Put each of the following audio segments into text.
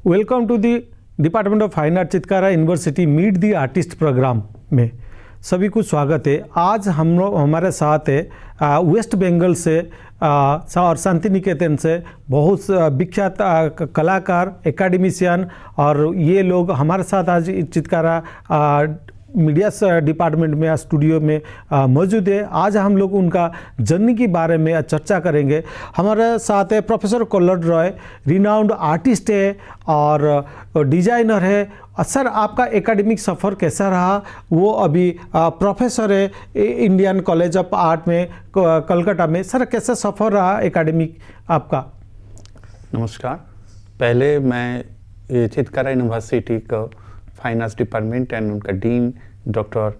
Welcome to the department of fine art Chitkara university meet the artist program में सभी को स्वागत है। आज हम लोग हमारे साथ है वेस्ट बंगाल से और शांति निकेतन से बहुत विख्यात कलाकार एकेडमिशियन, और ये लोग हमारे साथ आज चितकारा मीडिया डिपार्टमेंट में स्टूडियो में मौजूद है। आज हम लोग उनका जर्नी के बारे में चर्चा करेंगे। हमारे साथ है प्रोफेसर कोल्लड रॉय, रिनाउंड आर्टिस्ट है और डिजाइनर है। सर, आपका एकेडमिक सफ़र कैसा रहा? वो अभी प्रोफेसर है इंडियन कॉलेज ऑफ आर्ट में कलकत्ता में। सर, कैसा सफ़र रहा एकेडमिक आपका? नमस्कार। पहले मैं चितकारा यूनिवर्सिटी को फाइन आर्ट्स डिपार्टमेंट एंड उनका डीन डॉक्टर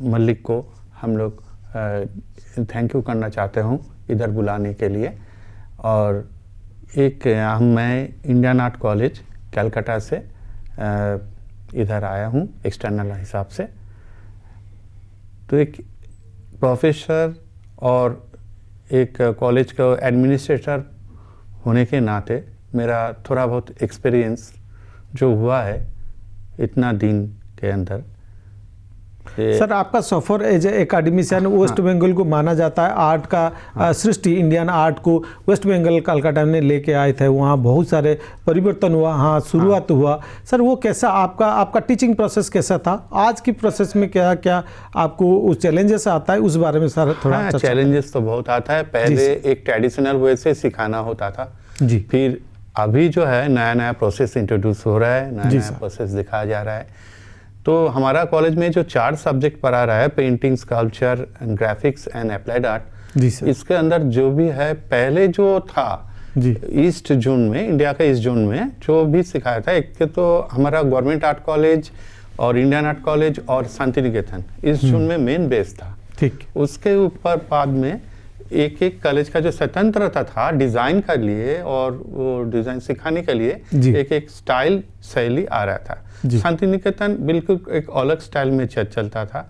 मलिक को हम लोग थैंक यू करना चाहते हूँ इधर बुलाने के लिए। और मैं इंडियन आर्ट कॉलेज कलकत्ता से इधर आया हूँ एक्सटर्नल हिसाब से। तो एक प्रोफेसर और एक कॉलेज का एडमिनिस्ट्रेटर होने के नाते मेरा थोड़ा बहुत एक्सपीरियंस जो हुआ है इतना दिन के अंदर। सर, आपका सफ़र as a academician West Bengal को माना जाता है आर्ट का सृष्टि। इंडियन आर्ट को वेस्ट बंगाल कलकत्ता में लेके आए थे, वहाँ बहुत सारे परिवर्तन हुआ, हाँ शुरुआत हुआ। सर, वो कैसा आपका टीचिंग प्रोसेस कैसा था? आज की प्रोसेस में क्या क्या आपको उस चैलेंजेस आता है, उस बारे में सर थोड़ा? चैलेंजेस तो बहुत आता है। पहले एक ट्रेडिशनल वे से सिखाना होता था जी, फिर अभी जो है नया नया प्रोसेस इंट्रोड्यूस हो रहा है, नया प्रोसेस दिखाया जा रहा है। तो हमारा कॉलेज में जो 4 सब्जेक्ट पढ़ा रहा है, painting, sculpture, graphics and applied art, इसके अंदर जो भी है पहले जो था जी ईस्ट जोन में, इंडिया का ईस्ट जोन में जो भी सिखाया था, एक तो हमारा गवर्नमेंट आर्ट कॉलेज और इंडियन आर्ट कॉलेज और शांति निकेतन ईस्ट जोन में मेन बेस था। ठीक, उसके ऊपर बाद में एक एक कॉलेज का जो स्वतंत्रता था डिज़ाइन के लिए और वो डिज़ाइन सिखाने के लिए एक एक स्टाइल शैली आ रहा था। शांति निकेतन बिल्कुल एक अलग स्टाइल में चलता था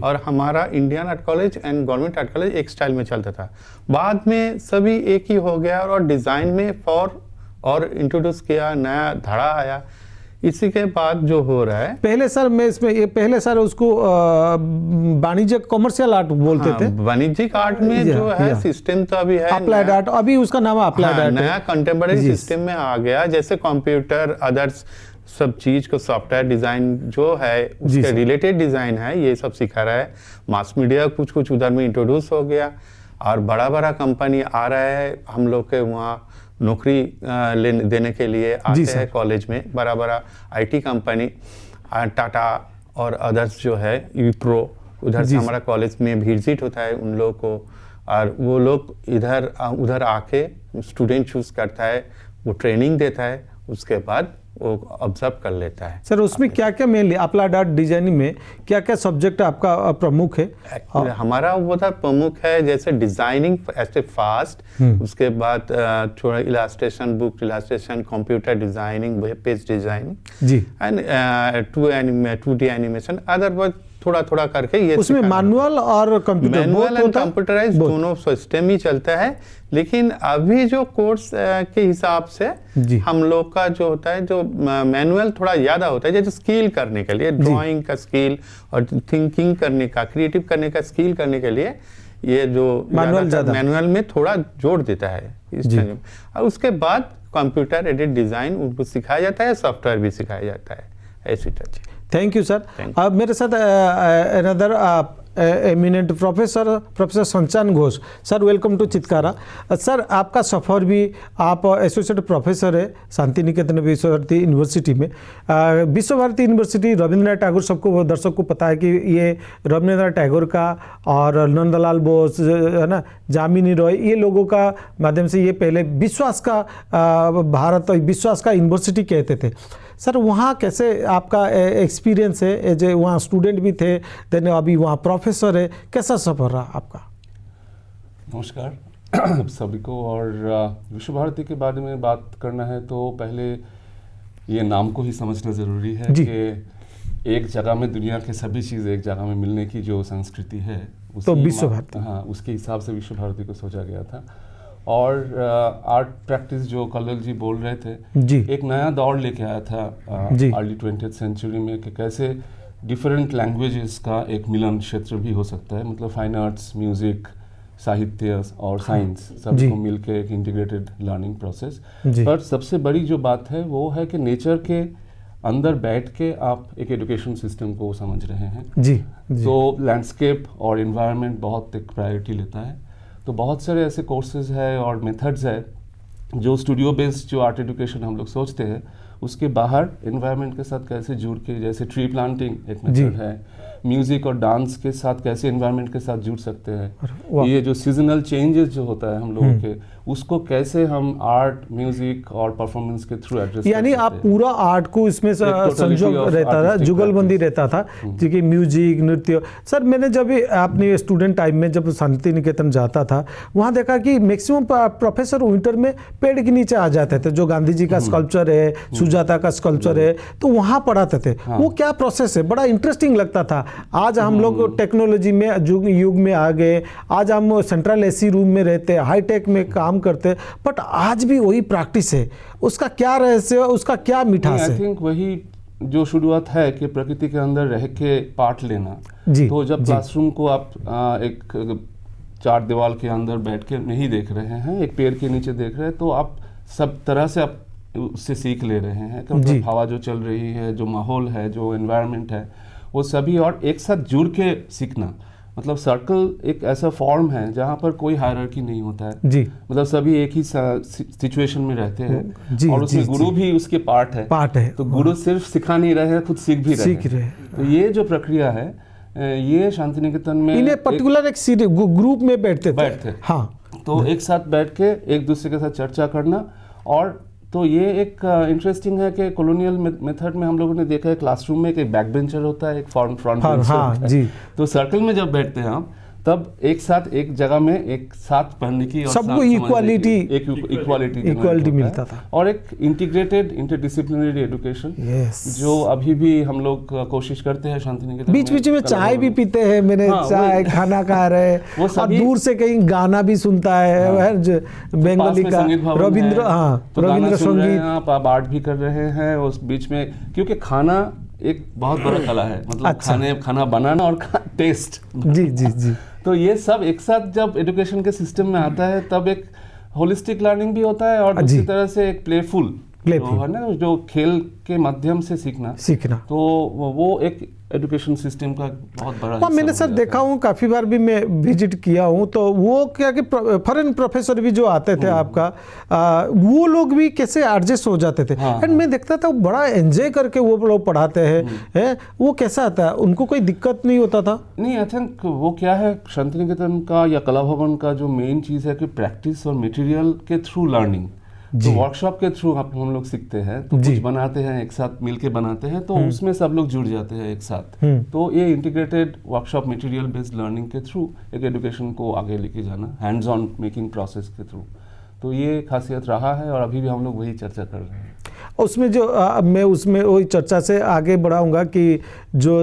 और हमारा Indian art college and government art college एक स्टाइल में चलता था। बाद में सभी एक ही हो गया और डिज़ाइन में और इंट्रोड्यूस किया, नया धड़ा आया। इसी के बाद जो हो रहा है, पहले सर मैं इसमें ये पहले सर उसको वाणिज्य कमर्शियल आर्ट बोलते थे। वाणिज्यिक आर्ट में जो है सिस्टम तो अभी है अप्लाइड आर्ट, अभी उसका नाम अप्लाइड आर्ट नया कंटेम्पररी सिस्टम में आ गया। जैसे कंप्यूटर अदर्स सब चीज को सॉफ्टवेयर डिजाइन जो है उसके रिलेटेड डिजाइन है, ये सब सिखा रहा है। मास मीडिया कुछ कुछ उधर में इंट्रोड्यूस हो गया और बड़ा बड़ा कंपनी आ रहा है हम लोग के वहाँ नौकरी देने के लिए आते हैं कॉलेज में। बड़ा बड़ा आईटी कंपनी टाटा और अदर्स जो है विप्रो उधर से हमारा कॉलेज में विजिट होता है उन लोगों को, और वो लोग उधर आके स्टूडेंट चूज करता है, वो ट्रेनिंग देता है, उसके बाद वो ऑब्जर्व कर लेता है। सर, उसमें क्या क्या मेनली अप्लाइड आर्ट डिजाइनिंग में क्या क्या सब्जेक्ट आपका प्रमुख है? हमारा वो था प्रमुख है जैसे डिजाइनिंग ऐसे फास्ट, उसके बाद थोड़ा illustration, book illustration, computer designing, web page designing जी, एंड 2D एनिमेशन, अदरवाइज थोड़ा थोड़ा करके ये उसमें मैनुअल और कंप्यूटर, मैनुअल एंड कंप्यूटराइज दोनों सिस्टम ही चलता है। लेकिन अभी जो कोर्स के हिसाब से हम लोग का जो होता है जो मैनुअल थोड़ा ज़्यादा होता है, जैसे स्किल करने के लिए, ड्राइंग का स्किल और थिंकिंग करने का, क्रिएटिव करने का स्किल करने के लिए ये जो मैनुअल में थोड़ा जोड़ देता है इस टाइम। और उसके बाद कंप्यूटर एडेड डिज़ाइन उनको सिखाया जाता है, सॉफ्टवेयर भी सिखाया जाता है, ऐसी तरह। Thank you sir. अब मेरे साथ another eminent professor Sanchan Ghosh. Sir, welcome to Chitkara. Sir, आपका सफ़र भी, आप एसोसिएट प्रोफेसर है शांति निकेतन विश्वभारती यूनिवर्सिटी में। विश्वभारती यूनिवर्सिटी रविंद्रनाथ टैगोर, सबको दर्शक को पता है कि ये रविंद्रनाथ टैगोर का और नंदलाल बोस है ना, जामिनी रॉय, ये लोगों का माध्यम से ये पहले विश्वास का भारत विश्वास का यूनिवर्सिटी कहते थे। सर, वहाँ कैसे आपका एक्सपीरियंस है? एज ए वहाँ स्टूडेंट भी थे, देन अभी वहाँ प्रोफेसर है, कैसा सफ़र रहा आपका? नमस्कार सभी को। और विश्व भारती के बारे में बात करना है तो पहले ये नाम को ही समझना ज़रूरी है कि एक जगह में दुनिया के सभी चीज़ एक जगह में मिलने की जो संस्कृति है, तो विश्व भारती, हाँ, उसके हिसाब से विश्व भारती को सोचा गया था। और आर्ट प्रैक्टिस जो कल्लल जी बोल रहे थे जी, एक नया दौर लेके आया था अर्ली 20th सेंचुरी में कि कैसे डिफरेंट लैंग्वेजेस का एक मिलन क्षेत्र भी हो सकता है, मतलब फाइन आर्ट्स, म्यूजिक, साहित्य और साइंस सबको मिलके एक इंटीग्रेटेड लर्निंग प्रोसेस। पर सबसे बड़ी जो बात है वो है कि नेचर के अंदर बैठ के आप एक एजुकेशन सिस्टम को समझ रहे हैं। जी, तो लैंडस्केप और इन्वायरमेंट बहुत एक प्रायोरिटी लेता है। तो बहुत सारे ऐसे कोर्सेज है और मेथड्स है जो स्टूडियो बेस्ड जो आर्ट एजुकेशन हम लोग सोचते हैं उसके बाहर इन्वायरमेंट के साथ कैसे जुड़ के, जैसे ट्री प्लांटिंग एक मेथड है, म्यूजिक और डांस के साथ कैसे इन्वायरमेंट के साथ जुड़ सकते हैं, ये जो सीजनल चेंजेस जो होता है हम लोगों के, उसको कैसे हम आर्ट, म्यूजिक और परफॉर्मेंस के थ्रू एड्रेस, यानी आप पूरा आर्ट को इसमें संजोग रहता था, जुगलबंदी रहता था कि म्यूजिक, नृत्य। सर मैंने जब अपने स्टूडेंट टाइम में जब शांति निकेतन जाता था वहाँ देखा कि मैक्सिमम प्रोफेसर विंटर में पेड़ के नीचे आ जाते थे, जो गांधी जी का स्कल्पचर है, सुजाता का स्कल्पचर है, तो वहाँ पढ़ाते थे। वो क्या प्रोसेस है, बड़ा इंटरेस्टिंग लगता था। आज हम लोग टेक्नोलॉजी में युग में आ गए, आज हम सेंट्रल एसी रूम में रहते, हाईटेक में काम करते, बट आज भी वही प्रैक्टिस है। उसका क्या रहस्य है, उसका क्या मिठास है? आई थिंक वही जो शुरुआत है कि प्रकृति के अंदर रह के पाठ लेना। तो जब क्लासरूम को आप एक चार दीवार के अंदर बैठ के नहीं देख रहे हैं, एक पेड़ के नीचे देख रहे हैं, तो आप सब तरह से आप उससे सीख ले रहे हैं। मतलब हवा जो चल रही है, जो माहौल है, जो एनवायरनमेंट है, वो सभी और एक साथ जुड़ के सीखना। मतलब सर्कल एक ऐसा फॉर्म है जहाँ पर कोई हायरार्की नहीं होता है जी, मतलब सभी एक ही सिचुएशन में रहते हैं जी, और उसमें गुरु भी उसके पार्ट है। तो गुरु सिर्फ सिखा नहीं रहे हैं, खुद सीख भी रहे हैं। तो ये जो प्रक्रिया है, ये शांति निकेतन में इन्हें पर्टिकुलर एक ग्रुप में बैठते हाँ, तो एक साथ बैठ के एक दूसरे के साथ चर्चा करना। और तो ये एक इंटरेस्टिंग है कि कॉलोनियल मेथड में हम लोगों ने देखा है क्लासरूम में एक बैक बेंचर होता है, एक फ्रंट बेंचर होता है। तो सर्कल में जब बैठते हैं हम, तब एक साथ एक जगह में एक साथ पढ़ने की और सबको इक्वालिटी मिलता था, और एक इंटीग्रेटेड इंटरडिसिप्लिनरी एजुकेशन जो अभी भी हम लोग कोशिश करते हैं शांति निकेतन। बीच बीच में चाय भी पीते हैं, मैंने चाय खाना खा रहे हैं और दूर से कहीं गाना भी सुनता है बंगाली का, रविंद्र संगीत। आप आर्ट भी कर रहे हैं उस बीच में, क्योंकि खाना एक बहुत बड़ा कला है, मतलब खाना बनाना और टेस्ट। जी तो ये सब एक साथ जब एजुकेशन के सिस्टम में आता है तब एक होलिस्टिक लर्निंग भी होता है, और दूसरी तरह से एक प्लेफुल है ना, जो खेल के माध्यम से सीखना। तो वो एक एजुकेशन सिस्टम का बहुत बड़ा मैंने सर देखा हूँ, काफ़ी बार भी मैं विजिट किया हूँ, तो वो क्या कि फॉरेन प्रोफेसर भी जो आते थे आपका, वो लोग भी कैसे एडजस्ट हो जाते थे। एंड मैं देखता था बड़ा एंजॉय करके वो लोग पढ़ाते हैं। वो कैसा आता है, उनको कोई दिक्कत नहीं होता था? नहीं, आई थिंक वो क्या है, शांति निकेतन का या कला भवन का जो मेन चीज़ है कि प्रैक्टिस और मटेरियल के थ्रू लर्निंग। तो वर्कशॉप के थ्रू हम लोग सीखते हैं, तो कुछ बनाते हैं, एक साथ मिलके बनाते हैं, तो उसमें सब लोग जुड़ जाते हैं एक साथ। तो ये integrated workshop material based learning के थ्रू एक एजुकेशन को आगे लेके जाना, हैंड्स ऑन मेकिंग प्रोसेस के थ्रू, तो ये खासियत रहा है और अभी भी हम लोग वही चर्चा कर रहे हैं। उसमें जो मैं उसमें वही चर्चा से आगे बढ़ाऊंगा कि जो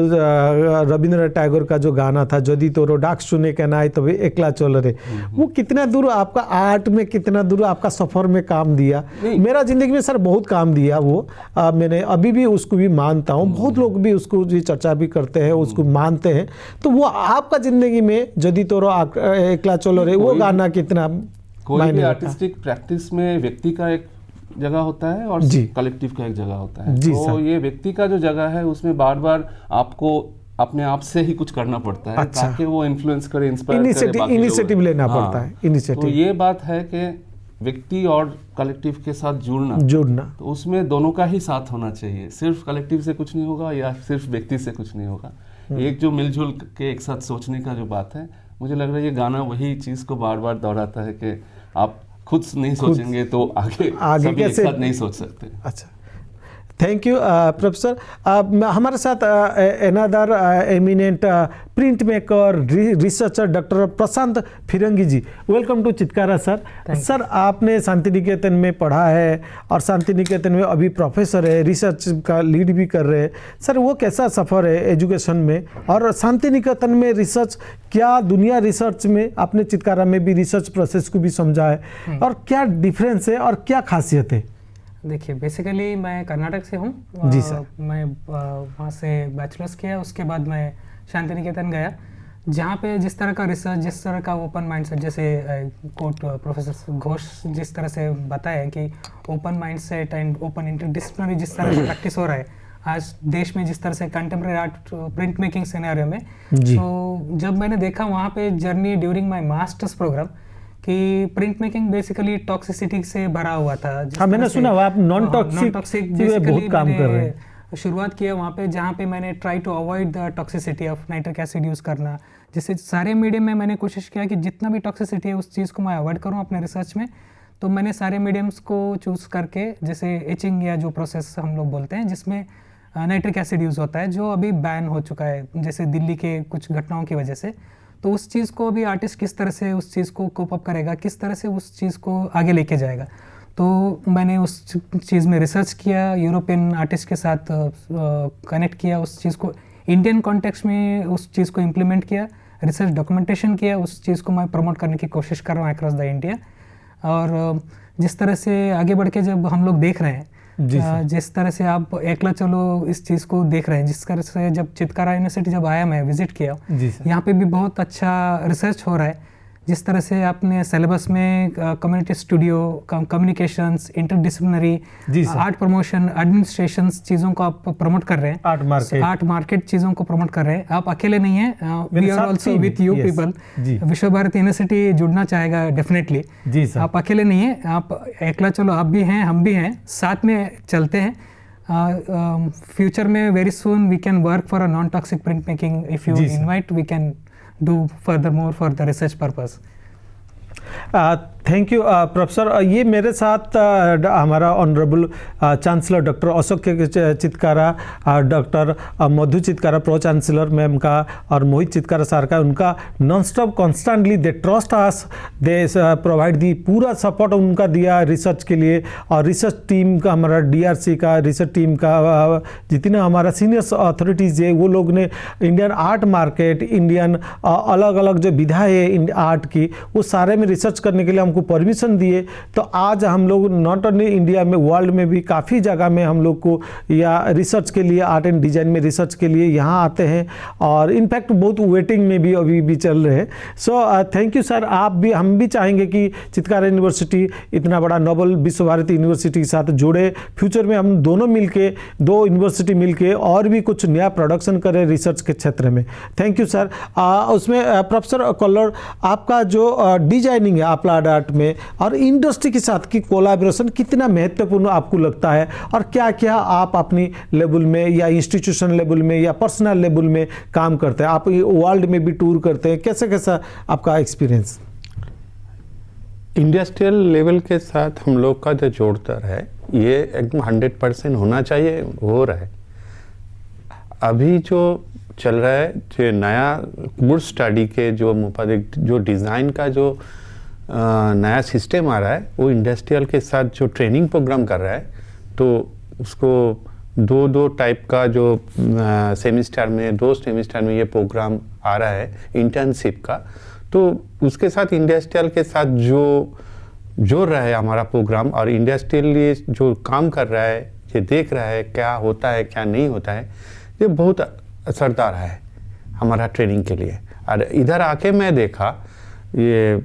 रविंद्रनाथ टैगोर का जो गाना था, यदि तोरो डाक सुने के ना आए तभी एकला चल रे, वो कितना दूर आपका आर्ट में, कितना दूर आपका सफ़र में काम दिया? मेरा ज़िंदगी में सर बहुत काम दिया वो। मैंने अभी भी उसको भी मानता हूँ, बहुत लोग भी उसको जी चर्चा भी करते हैं, उसको मानते हैं। तो वो आपका ज़िंदगी में यदि तोरो एकला चल रे, वो गाना कितना? कोई भी आर्टिस्टिक प्रैक्टिस में व्यक्ति का एक जगह होता है और कलेक्टिव का एक जगह होता है। तो ये व्यक्ति का जो जगह है उसमें बार बार आपको अपने आप से ही कुछ करना पड़ता है, ताकि वो इन्फ्लुएंस करे, इंस्पायर करे, इनिशिएटिव लेना पड़ता है। इनिशिएटिव, तो ये बात है कि व्यक्ति और कलेक्टिव के साथ जुड़ना, तो उसमें दोनों का ही साथ होना चाहिए। सिर्फ कलेक्टिव से कुछ नहीं होगा या सिर्फ व्यक्ति से कुछ नहीं होगा। एक जो मिलजुल के एक साथ सोचने का जो बात है, मुझे लग रहा है ये गाना वही चीज़ को बार बार दोहराता है कि आप खुद नहीं सोचेंगे तो आगे कैसे एक साथ नहीं सोच सकते। अच्छा, थैंक यू प्रोफेसर। हमारे साथ another eminent print maker researcher doctor Prashant Firangi ji, welcome to Chitkara sir. Sir आपने शांति निकेतन में पढ़ा है और शांति निकेतन में अभी प्रोफेसर है, रिसर्च का लीड भी कर रहे हैं। सर वो कैसा सफ़र है एजुकेशन में, और शांति निकेतन में रिसर्च क्या दुनिया रिसर्च में, आपने चितकारा में भी रिसर्च प्रोसेस को भी समझा है, और क्या डिफरेंस है और क्या खासियत है? देखिए बेसिकली मैं कर्नाटक से हूँ जी सर। मैं वहाँ से बैचलर्स किया, उसके बाद मैं शांति निकेतन गया, जहाँ पे जिस तरह का रिसर्च, जिस तरह का ओपन माइंडसेट, जैसे कोट प्रोफेसर घोष जिस तरह से बताया कि open mindset and open interdisciplinary जिस तरह से प्रैक्टिस हो रहा है आज देश में, जिस तरह से contemporary art print making scenario में, तो जब मैंने देखा वहाँ पे journey during my masters program कि प्रिंट मेकिंग बेसिकली टॉक्सिसिटी से भरा हुआ था। हाँ, मैंने सुना आप नॉन टॉक्सिक बहुत काम कर रहे हैं। शुरुआत किया वहाँ पे, जहाँ पे मैंने try to avoid the toxicity of nitric acid use करना, जिससे सारे मीडियम में मैंने कोशिश किया कि जितना भी टॉक्सिसिटी है उस चीज़ को मैं अवॉइड करूँ अपने रिसर्च में। तो मैंने सारे मीडियम्स को चूज़ करके, जैसे एचिंग या जो प्रोसेस हम लोग बोलते हैं जिसमें नाइट्रिक एसिड यूज़ होता है, जो अभी बैन हो चुका है जैसे दिल्ली के कुछ घटनाओं की वजह से, तो उस चीज़ को अभी आर्टिस्ट किस तरह से उस चीज़ को कोप अप करेगा, किस तरह से उस चीज़ को आगे लेके जाएगा। तो मैंने उस चीज़ में रिसर्च किया, यूरोपियन आर्टिस्ट के साथ कनेक्ट किया, उस चीज़ को इंडियन कॉन्टेक्स्ट में उस चीज़ को इम्प्लीमेंट किया, रिसर्च डॉक्यूमेंटेशन किया, उस चीज़ को मैं प्रमोट करने की कोशिश कर रहा हूँ अक्रॉस द इंडिया। और जिस तरह से आगे बढ़ के जब हम लोग देख रहे हैं, जिस तरह से आप एकला चलो इस चीज़ को देख रहे हैं, जिस तरह से जब चितकारा यूनिवर्सिटी जब आया, मैं विजिट किया, यहाँ पे भी बहुत अच्छा रिसर्च हो रहा है। जिस तरह से आपने सिलेबस में community studio, communications, interdisciplinary, art promotion, administration चीज़ों को आप प्रमोट कर रहे हैं, आर्ट मार्केट चीज़ों को प्रमोट कर रहे हैं। आप अकेले नहीं हैं, we are also with you people. Vishwa Bharati university जुड़ना चाहेगा डेफिनेटली, आप अकेले नहीं हैं, आप एकला चलो आप भी हैं, हम भी हैं, साथ में चलते हैं। फ्यूचर में very soon we can work for a non toxic print making, if you invite we can do furthermore for the research purpose. Thank you professor. ये मेरे साथ हमारा honourable chancellor doctor Ashok Chitkara, doctor Madhu Chitkara pro chancellor ma'am का, और Mohit Chitkara sir का, उनका non stop constantly they trust us, they provide the पूरा support उनका दिया रिसर्च के लिए। और रिसर्च टीम का, हमारा DRC का रिसर्च टीम का, जितने हमारा सीनियर्स अथॉरिटीज़ है वो लोग ने इंडियन आर्ट मार्केट, इंडियन अलग अलग जो विधा है आर्ट की, वो सारे में रिसर्च करने के लिए हमको परमिशन दिए। तो आज हम लोग नॉट ओनली इंडिया में, वर्ल्ड में भी काफ़ी जगह में हम लोग को या रिसर्च के लिए, आर्ट एंड डिज़ाइन में रिसर्च के लिए यहाँ आते हैं, और इनफैक्ट बहुत वेटिंग में भी अभी भी चल रहे हैं। So thank you sir. आप भी, हम भी चाहेंगे कि चितकारा यूनिवर्सिटी इतना बड़ा नोबल विश्व भारती यूनिवर्सिटी के साथ जुड़े। फ्यूचर में हम दोनों मिलके, दो यूनिवर्सिटी मिलके और भी कुछ नया प्रोडक्शन करें रिसर्च के क्षेत्र में। Thank you sir. उसमें प्रोफेसर कल्लर, आपका जो डिजाइनिंग है अप्लाइड आर्ट में और इंडस्ट्री के साथ की कोलैबोरेशन कितना महत्वपूर्ण आपको लगता है, और क्या क्या आप अपनी लेवल में या इंस्टीट्यूशन लेवल में या पर्सनल लेवल में काम करते हैं? आप वर्ल्ड में भी टूर करते हैं, कैसा कैसा आपका एक्सपीरियंस? इंडस्ट्रियल लेवल के साथ हम लोग का जो जोड़ता है ये एकदम 100% होना चाहिए, हो रहा है। अभी जो चल रहा है, जो नया गुड स्टडी के जो मुताबिक जो डिज़ाइन का जो नया सिस्टम आ रहा है, वो इंडस्ट्रियल के साथ जो ट्रेनिंग प्रोग्राम कर रहा है, तो उसको दो टाइप का जो सेमिस्टर में, 2 सेमिस्टर में ये प्रोग्राम आ रहा है इंटर्नशिप का। तो उसके साथ इंडस्ट्रियल के साथ जो जोड़ रहा है हमारा प्रोग्राम, और इंडस्ट्रियल जो काम कर रहा है, ये देख रहा है क्या होता है क्या नहीं होता है, ये बहुत असरदार है हमारा ट्रेनिंग के लिए। और इधर आके मैं देखा, ये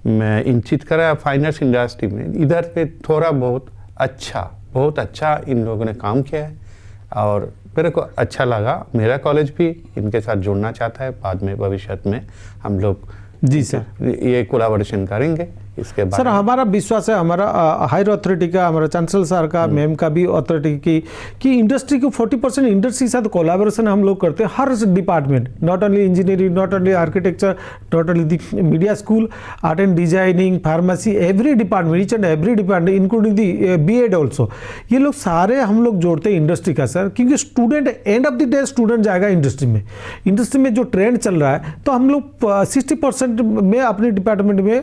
मैं इन चितकारा फाइन आर्ट्स इंडस्ट्री में इधर पे थोड़ा बहुत अच्छा इन लोगों ने काम किया है, और मेरे को अच्छा लगा। मेरा कॉलेज भी इनके साथ जुड़ना चाहता है, बाद में भविष्य में हम लोग जी सर ये कोलैबोरेशन करेंगे। इसके बारे सर हमारा विश्वास है, हमारा हायर अथॉरिटी का, हमारा चांसलर सर का, मैम का भी अथॉरिटी की, कि इंडस्ट्री को 40% इंडस्ट्री के साथ कोलैबोरेशन हम लोग करते हैं हर department, not only engineering, not only architecture, not only media school, art and designing, pharmacy, every department, each and every department including the BEd also, ये लोग सारे हम लोग जोड़ते हैं इंडस्ट्री का सर, क्योंकि student end of the day student जाएगा इंडस्ट्री में। इंडस्ट्री में जो ट्रेंड चल रहा है, तो हम लोग 60% में अपने डिपार्टमेंट में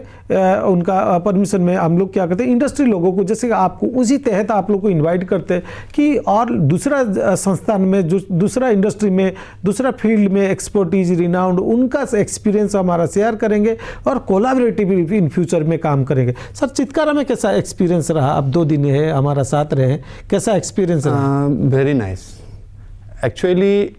उनका परमिशन में हम लोग क्या करते हैं, इंडस्ट्री लोगों को, जैसे आपको उसी तहत आप लोग को इनवाइट करते हैं कि और दूसरा संस्थान में जो दूसरा इंडस्ट्री में दूसरा फील्ड में एक्सपर्टीज रिनाउंड उनका एक्सपीरियंस हमारा शेयर करेंगे और कोलैबोरेटिव इन फ्यूचर में काम करेंगे। सर चितकारा में कैसा एक्सपीरियंस रहा? अब 2 दिन है हमारा साथ रहे, कैसा एक्सपीरियंस रहा? Very nice. एक्चुअली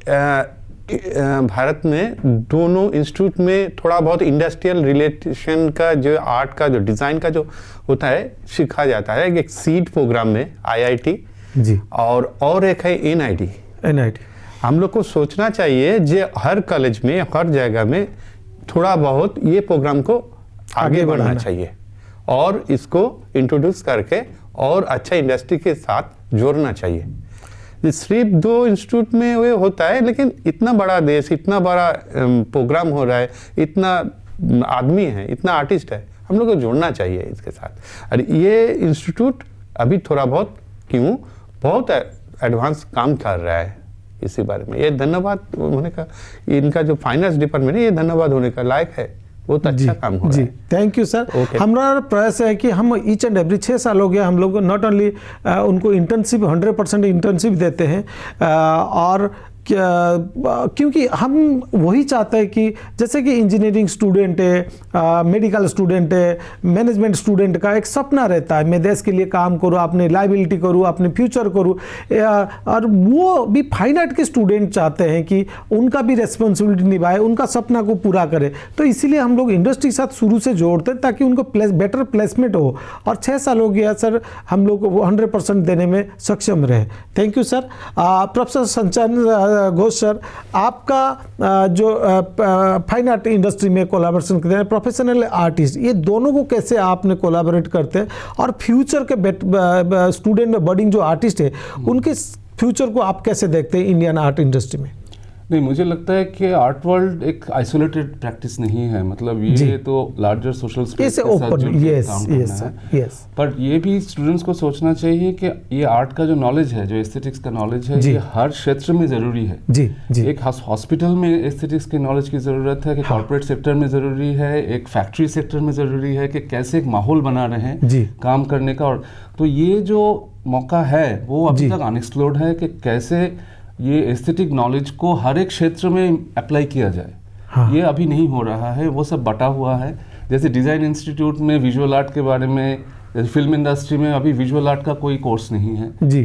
भारत में दोनों इंस्टीट्यूट में थोड़ा बहुत इंडस्ट्रियल रिलेशन का, जो आर्ट का, जो डिज़ाइन का जो होता है, सीखा जाता है। एक सीड प्रोग्राम में IIT जी, और एक है NIT। हम लोग को सोचना चाहिए जो हर कॉलेज में, हर जगह में थोड़ा बहुत ये प्रोग्राम को आगे बढ़ाना चाहिए और इसको इंट्रोड्यूस करके और अच्छा इंडस्ट्री के साथ जोड़ना चाहिए। सिर्फ 2 इंस्टीट्यूट में वो होता है, लेकिन इतना बड़ा देश, इतना बड़ा प्रोग्राम हो रहा है, इतना आदमी है, इतना आर्टिस्ट है, हम लोग को जोड़ना चाहिए इसके साथ। और ये इंस्टीट्यूट अभी थोड़ा बहुत एडवांस काम कर रहा है इसी बारे में। ये धन्यवाद होने का, इनका जो फाइनेंस डिपार्टमेंट है, ये धन्यवाद होने का लायक है, बहुत अच्छा काम हो रहा है। Thank you sir. हमारा प्रयास है कि हम ईच एंड एवरी 6 साल हो गया हम लोग नॉट ओनली उनको इंटर्नशिप 100% इंटर्नशिप देते हैं, और क्योंकि हम वही चाहते हैं कि जैसे कि इंजीनियरिंग स्टूडेंट है, मेडिकल स्टूडेंट है, मैनेजमेंट स्टूडेंट का एक सपना रहता है, मैं देश के लिए काम करूँ, अपने लाइबिलिटी करूँ, अपने फ्यूचर करूँ, और वो भी फाइन आर्ट के स्टूडेंट चाहते हैं कि उनका भी रेस्पॉन्सिबिलिटी निभाए, उनका सपना को पूरा करे। तो इसीलिए हम लोग इंडस्ट्री के साथ शुरू से जोड़ते हैं ताकि उनको बेटर प्लेसमेंट हो, और 6 साल हो गया सर हम लोग 100% देने में सक्षम रहे। Thank you sir. Professor Sanchan Ghosh sir, आपका जो फाइन आर्ट इंडस्ट्री में कोलैबोरेशन करते हैं, प्रोफेशनल आर्टिस्ट, ये दोनों को कैसे आपने कोलैबोरेट करते हैं, और फ्यूचर के स्टूडेंट में बडिंग जो आर्टिस्ट है उनके फ्यूचर को आप कैसे देखते हैं इंडियन आर्ट इंडस्ट्री में? नहीं, मुझे लगता है कि आर्ट वर्ल्ड एक आइसोलेटेड प्रैक्टिस नहीं है, मतलब ये तो लार्जर सोशल स्पेस के साथ जुड़ के काम करना है। पर ये भी स्टूडेंट्स को सोचना चाहिए कि ये आर्ट का जो नॉलेज है, जो एस्थेटिक्स का नॉलेज है, ये हर क्षेत्र में ज़रूरी है। एक हॉस्पिटल में एस्थेटिक्स के नॉलेज की ज़रूरत है, कि कॉर्पोरेट सेक्टर में ज़रूरी है, एक फैक्ट्री सेक्टर में ज़रूरी है, कि कैसे एक माहौल बना रहे हैं काम करने का। और तो ये जो मौका है वो अभी तक अनएक्सप्लोर्ड है, कि कैसे ये एस्थेटिक नॉलेज को हर एक क्षेत्र में अप्लाई किया जाए। ये अभी नहीं हो रहा है, वो सब बटा हुआ है। जैसे डिज़ाइन इंस्टीट्यूट में विजुअल आर्ट के बारे में, फिल्म इंडस्ट्री में अभी विजुअल आर्ट का कोई कोर्स नहीं है जी,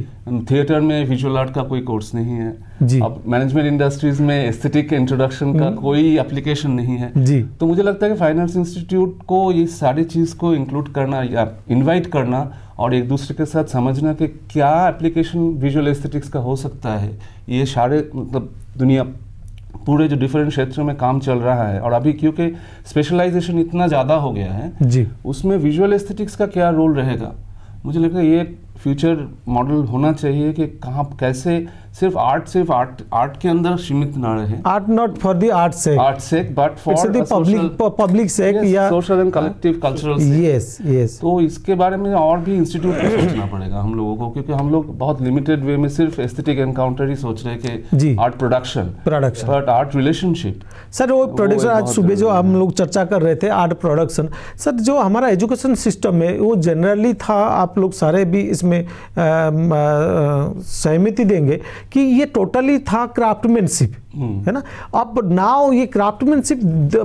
थिएटर में विजुअल आर्ट का कोई कोर्स नहीं है जी, अब मैनेजमेंट इंडस्ट्रीज में एस्थेटिक इंट्रोडक्शन का कोई एप्लीकेशन नहीं है जी। तो मुझे लगता है कि फाइन आर्ट्स इंस्टीट्यूट को ये सारी चीज़ को इंक्लूड करना या इन्वाइट करना और एक दूसरे के साथ समझना कि क्या एप्लीकेशन विजुअल एस्थेटिक्स का हो सकता है, ये सारे मतलब दुनिया पूरे जो डिफरेंट क्षेत्रों में काम चल रहा है। और अभी क्योंकि स्पेशलाइजेशन इतना ज़्यादा हो गया है जी, उसमें विजुअल एस्थेटिक्स का क्या रोल रहेगा, मुझे लगता है ये फ्यूचर मॉडल होना चाहिए कि कहाँ कैसे सिर्फ आर्ट के अंदर सीमित ना रहे। Art not for the art sake but for public sake या social and collective cultural yes. तो इसके बारे में और भी इंस्टीट्यूट को सोचना पड़ेगा हम लोगों को, क्योंकि हम लोग बहुत लिमिटेड वे में सिर्फ एस्थेटिक एनकाउंटर ही सोच रहे हैं कि art production but art relationship. Sir वो प्रोडक्शन आज सुबह जो हम लोग चर्चा कर रहे थे आर्ट प्रोडक्शन, सर जो हमारा एजुकेशन सिस्टम है वो जनरली था, आप लोग सारे भी इसमें सहमति देंगे कि ये टोटली था क्राफ्टमैनशिप, है ना। अब नाउ ये क्राफ्टमैनशिप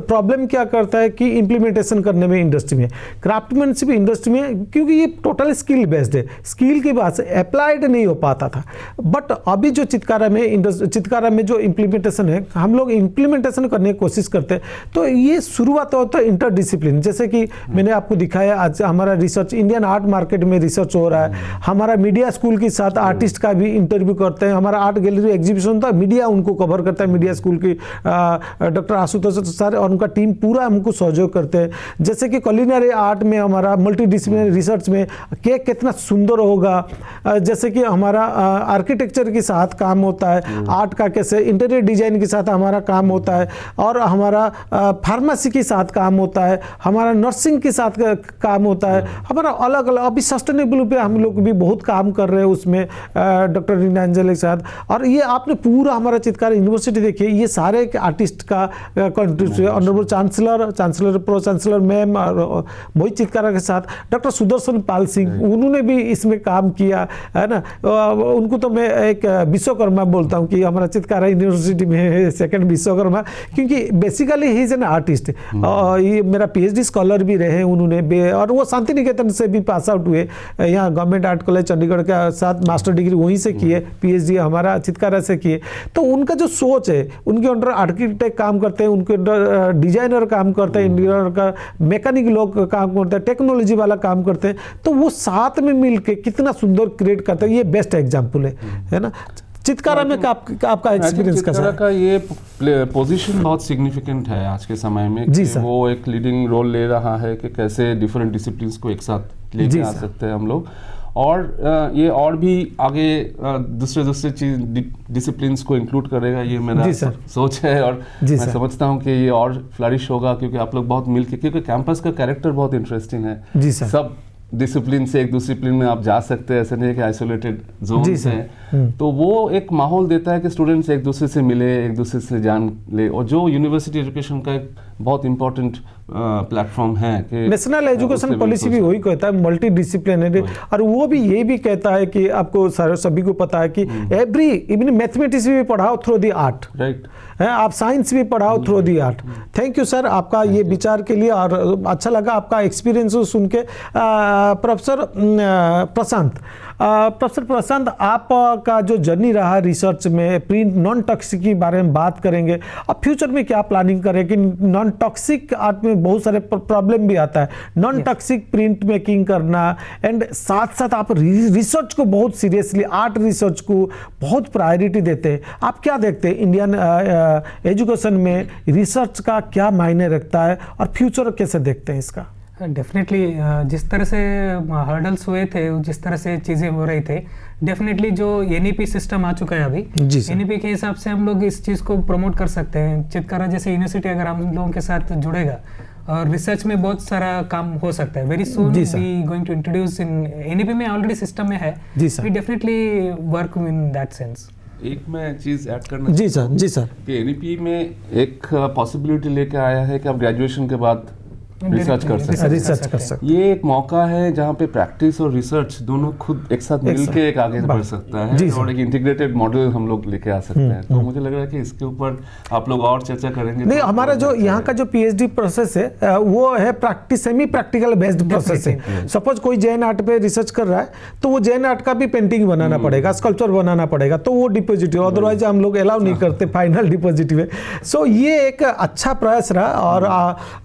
प्रॉब्लम क्या करता है कि इम्प्लीमेंटेशन करने में इंडस्ट्री में, क्राफ्टमैनशिप इंडस्ट्री में, क्योंकि ये टोटल स्किल बेस्ड है, स्किल की बात से अप्लाइड नहीं हो पाता था। बट अभी जो चितकारा में जो इम्प्लीमेंटेशन है, हम लोग इम्प्लीमेंटेशन करने की कोशिश करते हैं, तो ये शुरुआत होता है इंटरडिसिप्लिन। जैसे कि मैंने आपको दिखाया आज हमारा रिसर्च इंडियन आर्ट मार्केट में रिसर्च हो रहा है, हमारा मीडिया स्कूल के साथ आर्टिस्ट का भी इंटरव्यू करते हैं, हमारा आर्ट गैलरी एग्जीबिशन था, मीडिया उनको कवर करते हैं, रहता है मीडिया स्कूल की डॉक्टर आशुतोष सर और उनका टीम पूरा हमको सहयोग करते हैं। जैसे कि कुलिनरी आर्ट में हमारा मल्टीडिसिप्लिनरी रिसर्च में केक कितना सुंदर होगा, जैसे कि हमारा आर्किटेक्चर के साथ काम होता है, आर्ट का कैसे इंटीरियर डिजाइन के साथ हमारा काम होता है, और हमारा फार्मेसी के साथ काम होता है, हमारा नर्सिंग के साथ काम होता है, हमारा अलग अलग अभी सस्टेनेबल पे हम लोग भी बहुत काम कर रहे हैं उसमें डॉक्टर रीनांजल के साथ। और ये आपने पूरा हमारा चित्रकार यूनिवर्सिटी देखिए, ये सारे आर्टिस्ट का contribution, honourable chancellor pro chancellor ma'am और मोहित चित्रकार के साथ डॉक्टर सुदर्शन पाल सिंह, उन्होंने भी इसमें काम किया है ना। उनको तो मैं एक विश्वकर्मा बोलता हूँ कि हमारा चित्रकार यूनिवर्सिटी में सेकंड विश्वकर्मा, क्योंकि basically he is an artist. ये मेरा पीएचडी स्कॉलर भी रहे उन्होंने, और वो शांति निकेतन से भी पास आउट हुए, यहाँ गवर्नमेंट आर्ट कॉलेज चंडीगढ़ के साथ मास्टर डिग्री वहीं से किए, पीएचडी हमारा चित्रकार से किए। तो उनका जो सोच है, उनके अंडर आर्किटेक्ट काम करते हैं, उनके अंडर डिजाइनर काम करते हैं, इंजीनियर का मैकेनिक लोग काम करते हैं, टेक्नोलॉजी वाला काम करते हैं, तो वो साथ में मिलके कितना सुंदर क्रिएट करते हैं। ये बेस्ट एग्जाम्पल है ना। चित्रकारा में आपका एक्सपीरियंस कैसा है? का ये पोजीशन बहुत सिग्निफिकेंट है आज के समय में जी कि वो एक लीडिंग रोल ले रहा है कि कैसे डिफरेंट डिसिप्लिन्स को एक साथ लेके आ सकते हैं हम लोग, और ये और भी आगे दूसरे चीज डिसिप्लिन्स को इंक्लूड करेगा, ये मेरा सोच है। और मैं समझता हूँ कि ये और फ्लरिश होगा, क्योंकि आप लोग बहुत मिलके, क्योंकि कैंपस का कैरेक्टर बहुत इंटरेस्टिंग है। सब डिसिप्लिन से एक डिसिप्लिन में आप जा सकते हैं, ऐसे नहीं कि आइसोलेटेड जोन हैं। तो वो एक माहौल देता है कि स्टूडेंट्स एक दूसरे से मिले, एक दूसरे से जान ले, और जो यूनिवर्सिटी एजुकेशन का एक बहुत इंपॉर्टेंट प्लेटफॉर्म है कि नेशनल एजुकेशन पॉलिसी भी वही कहता है मल्टी डिसिप्लिनरी, और वो भी ये भी कहता है कि आपको सभी को पता है कि एवरी इवन मैथमेटिक्स भी पढ़ाओ थ्रू दी आर्ट, राइट है, आप साइंस भी पढ़ाओ through the art. Thank you sir आपका ये विचार के लिए, और अच्छा लगा आपका एक्सपीरियंस सुन के। प्रोफेसर प्रशांत आपका जो जर्नी रहा रिसर्च में, प्रिंट नॉन टॉक्सिक के बारे में बात करेंगे, अब फ्यूचर में क्या प्लानिंग करें कि नॉन टॉक्सिक आर्ट में बहुत सारे प्रॉब्लम भी आता है, नॉन टॉक्सिक प्रिंट मेकिंग करना, एंड साथ साथ आप रिसर्च को बहुत सीरियसली, आर्ट रिसर्च को बहुत प्रायोरिटी देते हैं। आप क्या देखते हैं इंडियन एजुकेशन में रिसर्च का क्या मायने रखता है, और फ्यूचर कैसे देखते हैं इसका? डेफिनेटली जिस तरह से हर्डल्स हुए थे, जिस तरह से चीज़ें हो रही थे, डेफिनेटली जो एनईपी सिस्टम आ चुका है अभी, एनईपी के हिसाब से हम लोग इस चीज़ को प्रमोट कर सकते हैं। चित्रकारा जैसे यूनिवर्सिटी अगर हम लोगों के साथ जुड़ेगा और रिसर्च में बहुत सारा काम हो सकता है। Very soon we going to introduce in NEP में ऑलरेडी सिस्टम में है, we definitely work in that sense. एक मैं चीज़ ऐड करना जी सर कि एनईपी में एक पॉसिबिलिटी लेके आया है कि आप ग्रेजुएशन के बाद रिसर्च कर सकते हैं। ये एक मौका है जहाँ पे प्रैक्टिस और रिसर्च दोनों खुद एक साथ मिलके एक आगे बढ़ सकता है, और एक इंटीग्रेटेड मॉडल हम लोग लेके आ सकते हैं। तो मुझे लग रहा है कि इसके ऊपर आप लोग और चर्चा करेंगे। नहीं, हमारा जो यहाँ का जो पीएचडी प्रोसेस है वो है practice, semi practical based process है। सपोज कोई जैन आर्ट पे रिसर्च कर रहा है तो वो जैन आर्ट का भी पेंटिंग बनाना पड़ेगा, स्कल्पचर बनाना पड़ेगा, तो वो डिपोजिटिव, अदरवाइज हम लोग अलाउ नहीं करते फाइनल डिपोजिटिव है। सो ये एक अच्छा प्रयास रहा, और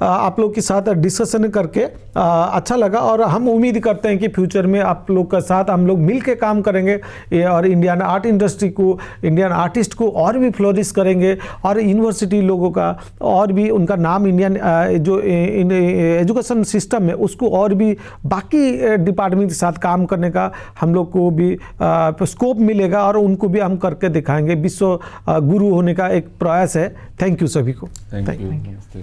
आप लोग के साथ डिस्कशन करके अच्छा लगा, और हम उम्मीद करते हैं कि फ्यूचर में आप लोग के साथ हम लोग मिल के काम करेंगे और इंडियन आर्ट इंडस्ट्री को, इंडियन आर्टिस्ट को और भी फ्लोरिश करेंगे, और यूनिवर्सिटी लोगों का और भी उनका नाम, इंडियन जो एजुकेशन सिस्टम है उसको और भी बाकी डिपार्टमेंट के साथ काम करने का हम लोग को भी स्कोप मिलेगा, और उनको भी हम करके दिखाएंगे। विश्व गुरु होने का एक प्रयास है। थैंक यू सभी को। Thank you.